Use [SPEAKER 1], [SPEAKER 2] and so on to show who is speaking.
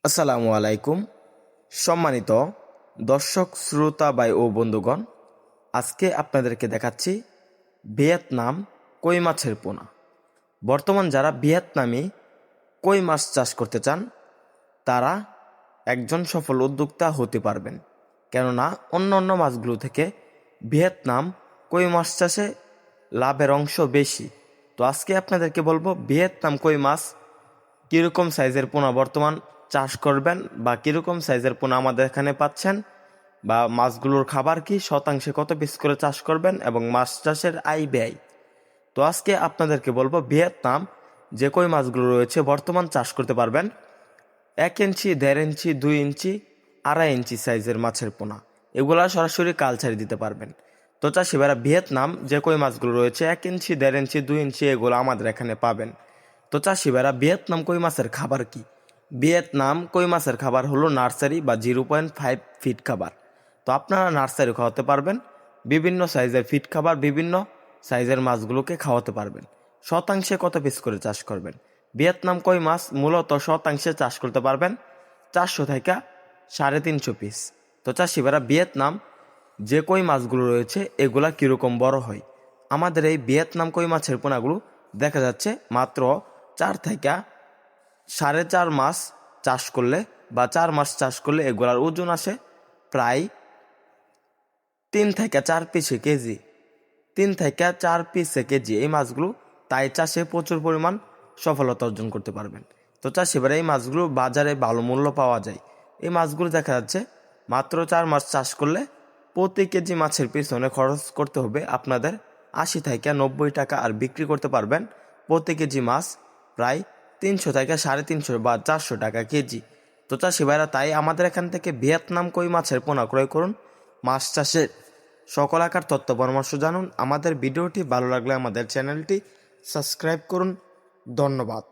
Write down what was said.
[SPEAKER 1] আসসালামু আলাইকুম। সম্মানিত দর্শক শ্রোতা ভাই ও বন্ধুগণ, আজকে আপনাদেরকে দেখাচ্ছি ভিয়েতনাম কই মাছের পোনা। বর্তমান যারা ভিয়েতনামি কই মাছ চাষ করতে চান তারা একজন সফল উদ্যোক্তা হতে পারবেন, কেননা অন্য অন্য মাছগুলো থেকে ভিয়েতনাম কই মাছ চাষে লাভের অংশ বেশি। তো আজকে আপনাদেরকে বলবো ভিয়েতনাম কই মাছ কীরকম সাইজের পোনা বর্তমান চাষ করবেন বা কীরকম সাইজের পোনা আমাদের এখানে পাচ্ছেন, বা মাছগুলোর খাবার কি, শতাংশে কত পিস করে চাষ করবেন এবং মাছ চাষের আয় ব্যয়। তো আজকে আপনাদেরকে বলবো ভিয়েতনাম যে কই মাছগুলো রয়েছে বর্তমান চাষ করতে পারবেন 1 ইঞ্চি, 1.5 ইঞ্চি, 2 ইঞ্চি, 2.5 ইঞ্চি সাইজের মাছের পোনা। এগুলা সরাসরি কালচারে দিতে পারবেন। তো চাষি ভাইরা ভিয়েতনাম যে কই মাছগুলো রয়েছে 1 ইঞ্চি, 1.5 ইঞ্চি, 2 ইঞ্চি এগুলো আমাদের এখানে পাবেন। তো চাষি ভাইরা ভিয়েতনাম কই মাছের খাবার কি? ভিয়েতনাম কই মাছের খাবার হলো নার্সারি বা 0.5 ফিট খাবার। তো আপনারা নার্সারি খাওয়াতে পারবেন, বিভিন্ন সাইজের ফিট খাবার বিভিন্ন সাইজের মাছগুলোকে খাওয়াতে পারবেন। শতাংশে কত পিস করে চাষ করবেন? ভিয়েতনাম কই মাছ মূলত শতাংশে চাষ করতে পারবেন 400 থেকে 350 পিস। তো চাষিভাইরা ভিয়েতনাম যে কই মাছগুলো রয়েছে এগুলা কীরকম বড় হয়? আমাদের এই ভিয়েতনাম কই মাছের পোনাগুলো দেখা যাচ্ছে মাত্র 4 থেকে 4.5 মাস চাষ করলে বা 4 মাস চাষ করলে এগুলার ওজন আসে প্রায় 3 থেকে 4 পিসে কেজি। 3 থেকে 4 পিসে কেজি এই মাছগুলো, তাই চাষে প্রচুর পরিমাণ সফলতা অর্জন করতে পারবেন। তো চাষিভাইরা এই মাছগুলো বাজারে ভালো মূল্য পাওয়া যায়। এই মাছগুলো দেখা যাচ্ছে মাত্র 4 মাস চাষ করলে প্রতি কেজি মাছের পিছনে খরচ করতে হবে আপনাদের 80 থেকে 90 টাকা, আর বিক্রি করতে পারবেন প্রতি কেজি মাছ প্রায় 300 থেকে 350 বা 400 টাকা কেজি। তো চাষিভাইরা তাই আমাদের এখান থেকে ভিয়েতনাম কই মাছের পোনা ক্রয় করুন। মাছ চাষের সকল আকার তথ্য পরামর্শ জানুন। আমাদের ভিডিওটি ভালো লাগলে আমাদের চ্যানেলটি সাবস্ক্রাইব করুন। ধন্যবাদ।